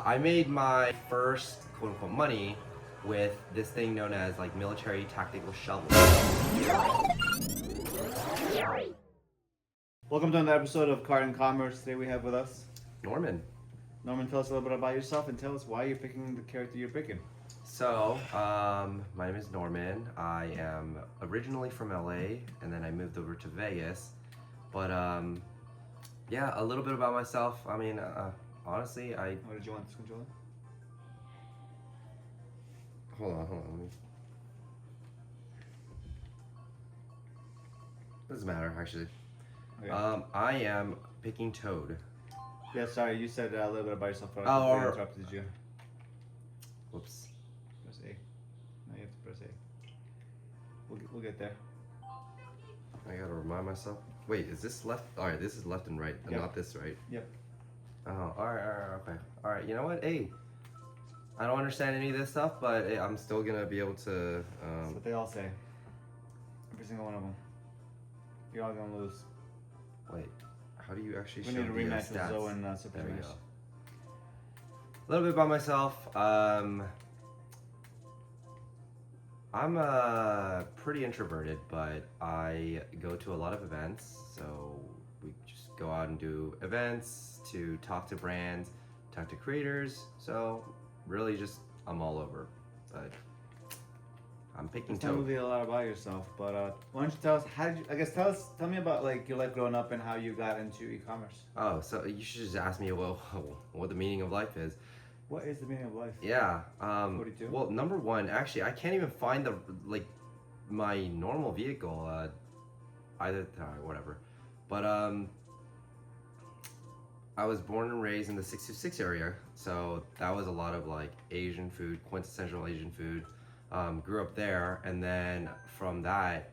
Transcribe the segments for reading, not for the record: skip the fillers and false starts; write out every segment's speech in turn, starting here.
I made my first quote-unquote money with this thing known as like military tactical shovel. Welcome to another episode of Kart&Commerce. Today we have with us Norman. Norman. Tell us a little bit about yourself and tell us why you're picking the character you're picking. So, my name is Norman. I am originally from LA, and then I moved over to Vegas. But yeah, a little bit about myself. I mean, honestly, What did you want this controller? hold on. Let me... Doesn't matter actually. Okay. I am picking Toad. Yeah, sorry, you said a little bit about yourself. But Oh, I or- interrupted you. Whoops. Press A. No, you have to press A. We'll get there. I gotta remind myself. Wait, is this left? All right, this is left and right, and Yep. not this, right? Yep. Oh, all right, okay. All right, you know what? Hey, I don't understand any of this stuff, but hey, I'm still gonna be able to. That's what they all say. Every single one of them. You're all gonna lose. Wait, how do you actually We show need a the rematch with stats? Zoe and Super There we Smash. go. A little bit about myself. I'm pretty introverted, but I go to a lot of events. So we just go out and do events to talk to brands, talk to creators. So really, just I'm all over. But I'm picking It's not Toad. really a lot about yourself, but why don't you tell us how did you? I guess tell me about like your life growing up and how you got into e-commerce. Oh, so you should just ask me what the meaning of life is. What is the meaning of life? Yeah. 42? Well, number one, actually, I can't even find my normal vehicle. Whatever. But I was born and raised in the 626 area, so that was a lot of like Asian food, quintessential Asian food. Grew up there, and then from that,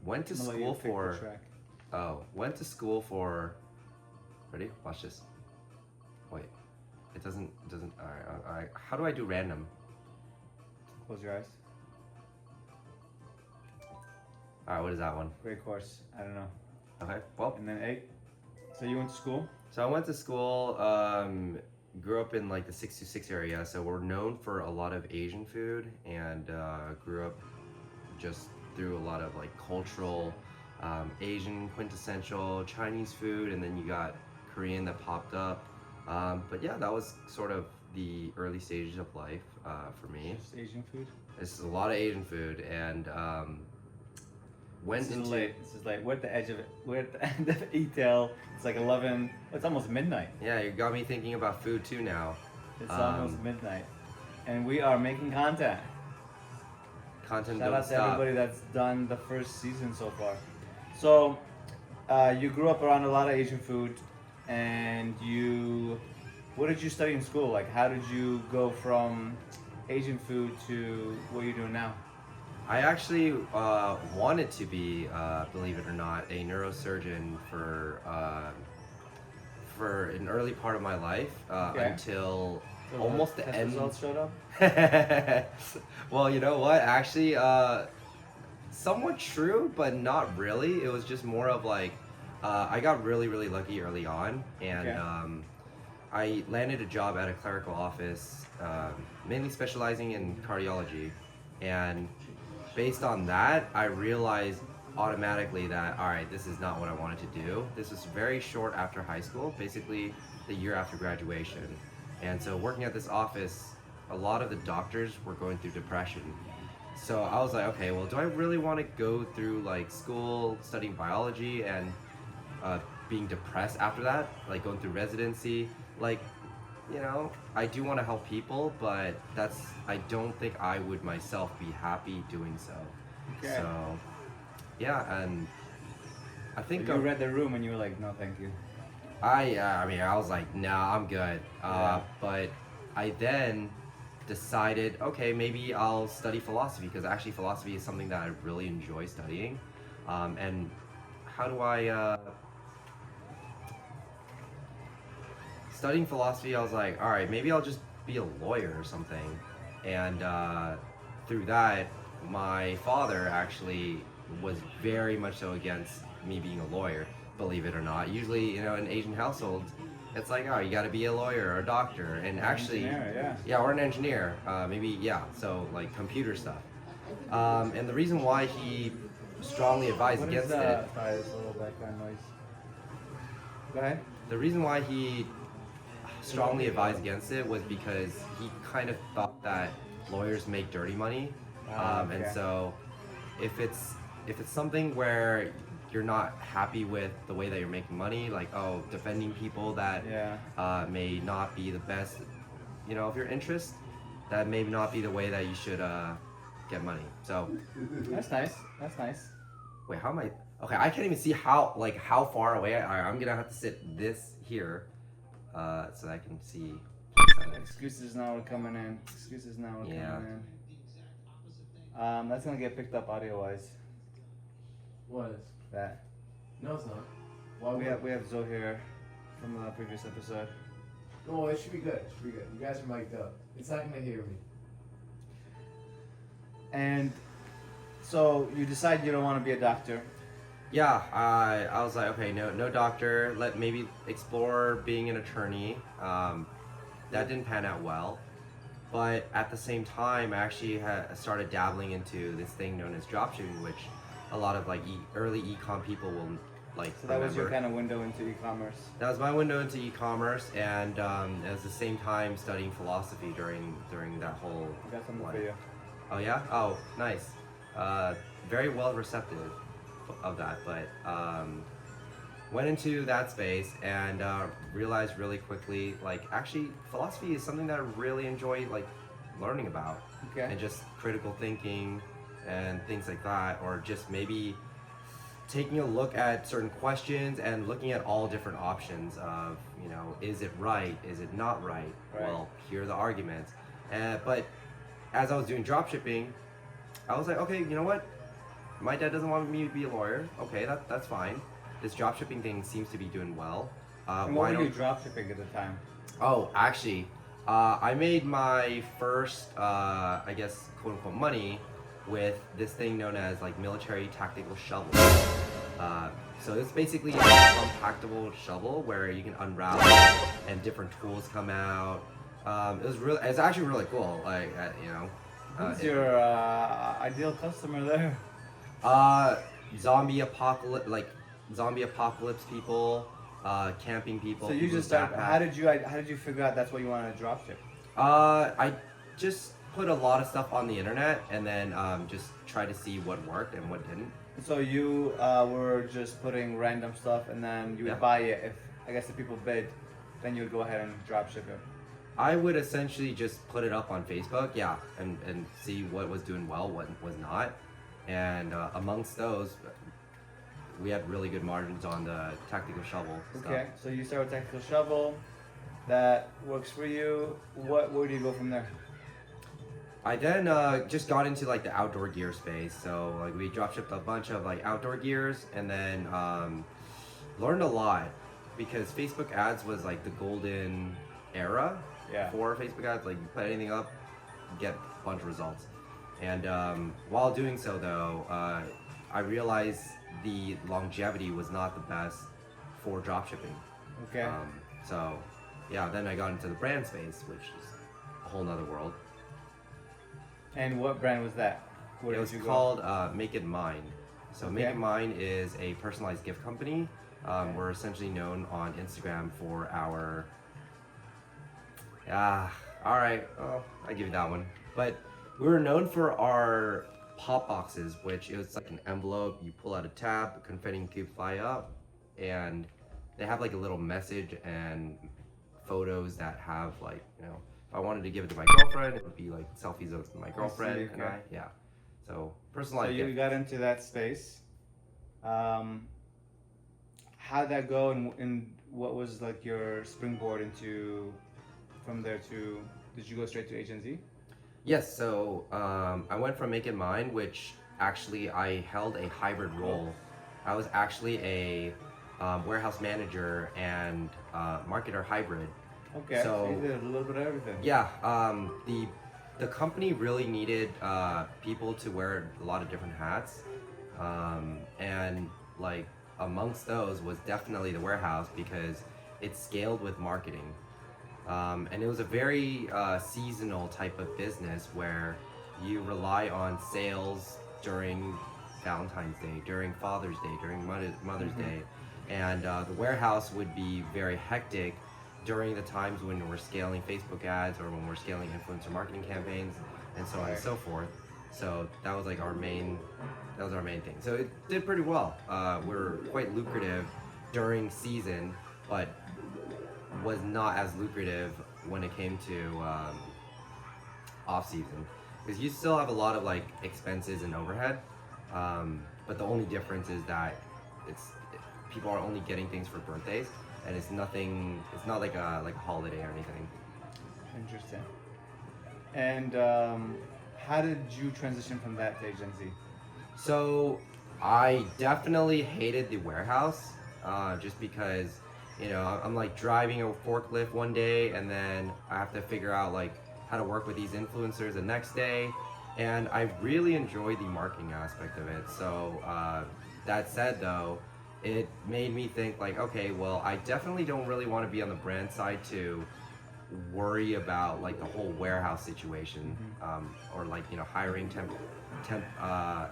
went to I'm gonna let school you pick the for. track. Went to school for. Ready? Watch this. Wait, it doesn't. All right. How do I do random? Close your eyes. All right, what is that one? Great course. I don't know. Okay, well, And then 8. So you went to school? so I went to school. Grew up in like the 626 area, so we're known for a lot of Asian food, and grew up just through a lot of like cultural Asian quintessential Chinese food, and then you got Korean that popped up. But yeah, that was sort of the early stages of life for me. Just Asian food? This is a lot of Asian food, and went This is into late. This is like we're at the edge of it. We're at the end of e-tail. It's like 11. It's almost midnight. yeah, you got me thinking about food too now. It's almost midnight. And we are making content. Content Shout don't out to stop. everybody that's done the first season so far. So, you grew up around a lot of Asian food, and what did you study in school? Like, how did you go from Asian food to what you're doing now? I actually wanted to be, believe it or not, a neurosurgeon for an early part of my life Okay. until So almost the test end. results showed up. Well, you know what? Actually, somewhat true, but not really. It was just more of like I got really, really lucky early on, and Okay. I landed a job at a clerical office, mainly specializing in cardiology, and based on that, I realized automatically that all right, this is not what I wanted to do. This was very short after high school, basically the year after graduation, and so working at this office, a lot of the doctors were going through depression. So I was like, okay, well, do I really want to go through like school studying biology and being depressed after that, like going through residency? Like, you know, I do want to help people, but I don't think I would myself be happy doing so. Okay. So, yeah, and I think So you read the room and you were like, no, thank you. I mean, I was like, nah, I'm good. Yeah. But I then decided, okay, maybe I'll study philosophy, because actually philosophy is something that I really enjoy studying. And how do I studying philosophy, I was like, all right, maybe I'll just be a lawyer or something. And through that, my father actually was very much so against me being a lawyer, believe it or not. Usually, in Asian households, It's like, oh, you got to be a lawyer or a doctor, and actually, Engineer, yeah, or an engineer, maybe, yeah. So like computer stuff. And the reason why he strongly advised What is against it, sorry, this little background noise. Go ahead. the reason why he strongly advised against it was because he kind of thought that lawyers make dirty money, and Okay. so if it's something where you're not happy with the way that you're making money, like oh, defending people that Yeah. may not be the best, of your interest, that may not be the way that you should get money. So That's nice. That's nice. wait, how am I? Okay, I can't even see how far away I'm gonna have to sit this here, so that I can see. Excuses now are coming in. Excuses now are Yeah. coming in. That's gonna get picked up audio wise. What is? That. No, it's not. Why We have Zoe here from the previous episode. No, it should be good. It should be good. You guys are mic'd up. It's not gonna hear me. And so you decide you don't want to be a doctor. Yeah, I was like, okay, no doctor. Let maybe explore being an attorney. That didn't pan out well, but at the same time, I actually started dabbling into this thing known as dropshipping, which a lot of like early ecom people will like. So that was your remember. kind of window into e-commerce. That was my window into e-commerce, and at the same time studying philosophy during that whole. I got something life. for you. Oh yeah? Oh, nice. Very well receptive of that, but went into that space and realized really quickly, like actually philosophy is something that I really enjoy like learning about, Okay. and just critical thinking and things like that, or just maybe taking a look at certain questions and looking at all different options of, is it right? Is it not right? Right. Well, here are the arguments. But as I was doing dropshipping, I was like, okay, you know what? My dad doesn't want me to be a lawyer. Okay, that's fine. This dropshipping thing seems to be doing well. And Why what were you don't? dropshipping at the time? Oh, actually, I made my first, I guess, quote unquote, money with this thing known as like military tactical shovel. So it's basically a compactable shovel where you can unravel and different tools come out. It's actually really cool. Like, Who's your ideal customer there? zombie apocalypse people, camping people. So you people just with started. backpacks. How did you figure out that's what you wanted to dropship? I just put a lot of stuff on the internet and then just try to see what worked and what didn't. So you were just putting random stuff, and then you would Yeah. buy it. If people bid, then you would go ahead and dropship it. I would essentially just put it up on Facebook, yeah, and see what was doing well, what was not. And amongst those, we had really good margins on the tactical shovel stuff. Okay. So you start with tactical shovel. That works for you. Where do you go from there? I then just got into like the outdoor gear space. So like we dropshipped a bunch of like outdoor gears, and then learned a lot because Facebook ads was like the golden era Yeah. for Facebook ads. Like you put anything up, get a bunch of results. And while doing so though, I realized the longevity was not the best for dropshipping. Okay. So yeah, then I got into the brand space, which is a whole nother world. And what brand was that? Where It did was you go? called Make It Mine. So Make Okay. It Mine is a personalized gift company. We're essentially known on Instagram for our. All right. Oh, I give you that one. But we were known for our pop boxes, which is like an envelope. You pull out a tab, the confetti cubes fly up, and they have like a little message and photos that have like, if I wanted to give it to my girlfriend, it would be like selfies of my girlfriend and okay. I. Yeah. So So personalized you gift. got into that space. How'd that go, and what was like your springboard into from there to? Did you go straight to HNZ? Yes, so I went from Make It Mine, which actually I held a hybrid role. I was actually a warehouse manager and marketer hybrid. Okay. So- you did a little bit of everything. Yeah, the company really needed people to wear a lot of different hats, and like amongst those was definitely the warehouse because it scaled with marketing. And it was a very seasonal type of business where you rely on sales during Valentine's Day, during Father's Day, during Mother's Day. And the warehouse would be very hectic during the times when we're scaling Facebook ads or when we're scaling influencer marketing campaigns and so on and so forth. So that was like our main thing. So it did pretty well. We're quite lucrative during season, but was not as lucrative when it came to off season, because you still have a lot of like expenses and overhead, but the only difference is that people are only getting things for birthdays, and it's not like a holiday or anything. Interesting. And how did you transition from that to agency? So I definitely hated the warehouse, just because, I'm like driving a forklift one day, and then I have to figure out like how to work with these influencers the next day, and I really enjoy the marketing aspect of it. So that said though, it made me think like, okay, well, I definitely don't really want to be on the brand side to worry about like the whole warehouse situation, or like hiring temp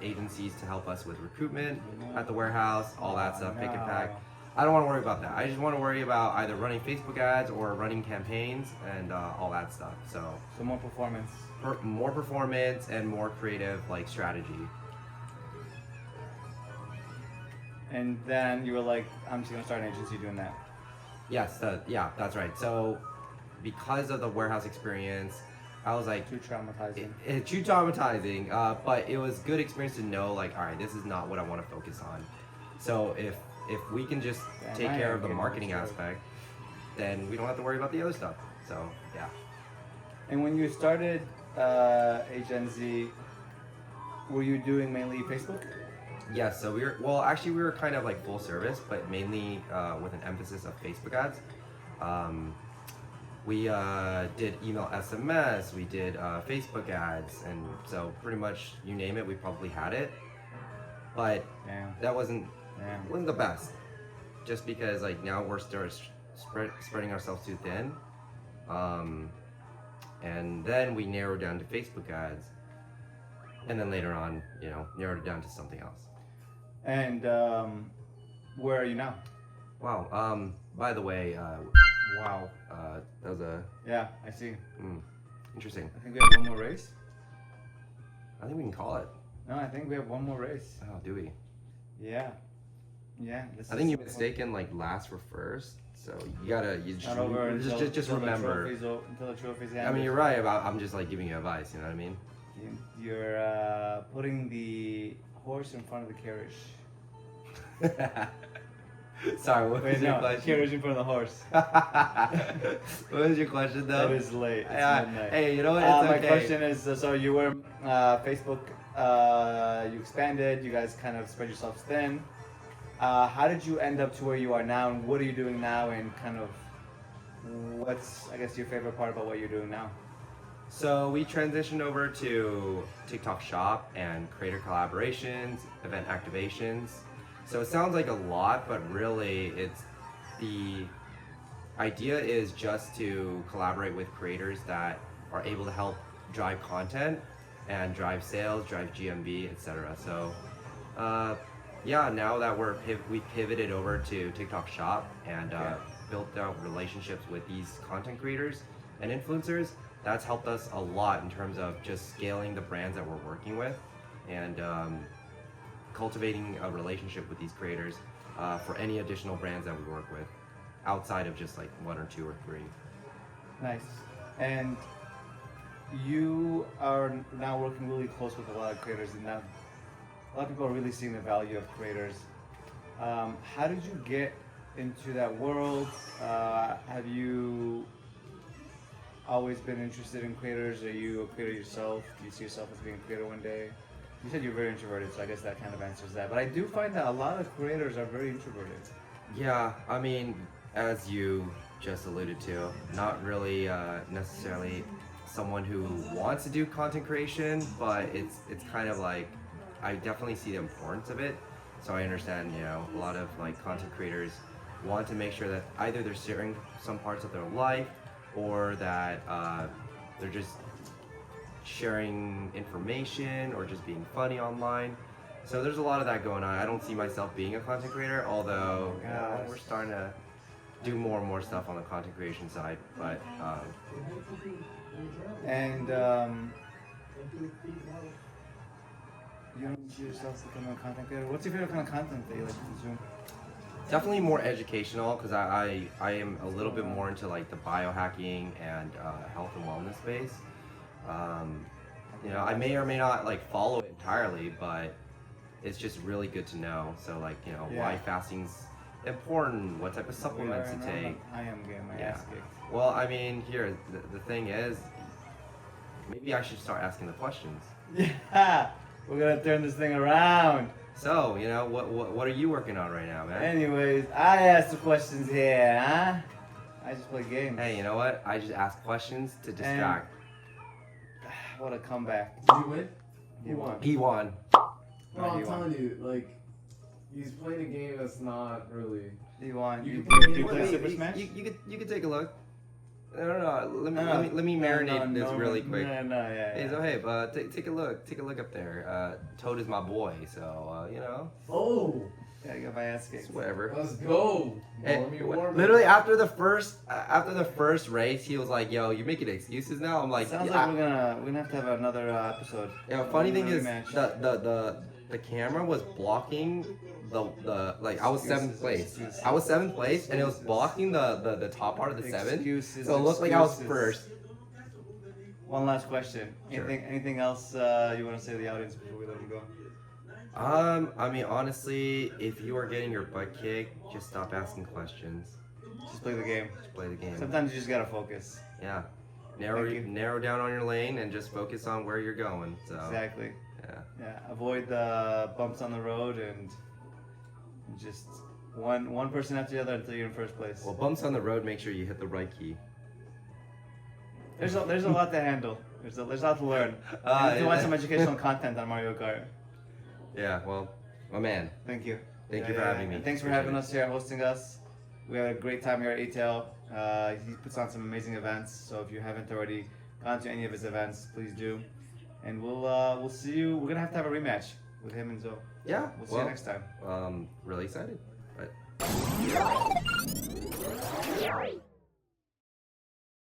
agencies to help us with recruitment at the warehouse, all that stuff, pick and pack. I don't want to worry about that. I just want to worry about either running Facebook ads or running campaigns and all that stuff. So more performance. More performance and more creative like strategy. And then you were like, I'm just gonna start an agency doing that. Yes, yeah, that's right. So because of the warehouse experience, I was like, Too traumatizing. Too traumatizing, but it was good experience to know like, all right, this is not what I want to focus on. So if we can just take care of the marketing aspect, then we don't have to worry about the other stuff. So yeah. And when you started HNZ, were you doing mainly Facebook? Yes, so we were kind of like full service, but mainly with an emphasis of Facebook ads. We did email SMS, we did Facebook ads, and so pretty much you name it, we probably had it. But that wasn't the best, just because like now we're spreading ourselves too thin. And then we narrowed down to Facebook ads, and then later on, narrowed it down to something else. And where are you now? Wow. By the way, Wow. that was a Yeah, I see. interesting. I think we have one more race. I think we can call it. No, I think we have one more race. Oh, do we? Yeah. Yeah. I think you're mistaken. Like last for first, so you just Not over until, just until remember. until the trophy's handed. I mean, you're right about. I'm just like giving you advice. You know what I mean? You're putting the horse in front of the carriage. Sorry, what was your question? Carriage in front of the horse. What was your question though? It is late. It's midnight. Hey, you know what? It's My okay. question is, so you were Facebook, you expanded, you guys kind of spread yourselves thin. How did you end up to where you are now, and what are you doing now, and kind of what's, I guess, your favorite part about what you're doing now? So we transitioned over to TikTok Shop and creator collaborations, event activations. So it sounds like a lot, but really the idea is just to collaborate with creators that are able to help drive content and drive sales, drive GMV, etc. So now that we pivoted over to TikTok Shop and built out relationships with these content creators and influencers, that's helped us a lot in terms of just scaling the brands that we're working with and cultivating a relationship with these creators for any additional brands that we work with outside of just like 1 or 2 or 3. Nice. And you are now working really close with a lot of creators, and now a lot of people are really seeing the value of creators. How did you get into that world? Have you always been interested in creators? Are you a creator yourself? Do you see yourself as being a creator one day? You said you're very introverted, so I guess that kind of answers that. But I do find that a lot of creators are very introverted. Yeah, I mean, as you just alluded to, not really necessarily someone who wants to do content creation, but it's kind of like, I definitely see the importance of it. So I understand, a lot of like content creators want to make sure that either they're sharing some parts of their life or that they're just sharing information or just being funny online. So there's a lot of that going on. I don't see myself being a content creator, although we're starting to do more and more stuff on the content creation side. But And you don't see yourself becoming a content creator? What's your favorite kind of content that you like to consume? definitely more educational because I am a little bit more into like the biohacking and health and wellness space. You know, I may or may not like follow it entirely, but it's just really good to know. So like, you know, why fasting's important, what type of supplements to take. I am getting my ass kicked. Well, I mean, here, the thing is, maybe I should start asking the questions. Yeah, we're gonna turn this thing around. So, you know, what are you working on right now, man? Anyways, I asked the questions here, huh? I just play games. Hey, you know what? I just ask questions to distract. What a comeback. Did he win? He won. He won. No, I'm telling you, like, he's playing a game that's not really. He won. You You can play play- Super Smash? You could take a look. No. Let me marinate this really quick. Yeah. Hey, so hey, take a look. Take a look up there. Toad is my boy, so you know. Oh, Yeah, I got my ass kicked. It's whatever. let's go. Hey, Let me warm literally up. after the first race, he was like, "Yo, you're making excuses now." I'm like, Sounds yeah. like we're gonna have to have another episode. Yeah, funny thing is Rematch. the camera was blocking the like I was seventh place. Excuses. I was seventh place and it was blocking the top part of the seven. Excuses, So it looked like I was excuses. first. One last question. Sure. Anything else you want to say to the audience before we let them go? I mean honestly, if you are getting your butt kicked, just stop asking questions. Just play the game. Just play the game. Sometimes you just gotta focus. Yeah. Thank you. Narrow down on your lane and just focus on where you're going. So Exactly. yeah. Yeah. Avoid the bumps on the road and just one person after the other until you're in first place. Well, bumps on the road, make sure you hit the right key. There's a lot to handle. There's a lot to learn. You need to watch some educational content on Mario Kart. Yeah, well, my man. Thank you. Thank you for having me. And thanks for Appreciate having it. us here, hosting us. We had a great time here at ATL. He puts on some amazing events. So if you haven't already gone to any of his events, please do. And we'll see you. We're gonna have to have a rematch with him and Zoe. Yeah. We'll see you next time. Really excited. But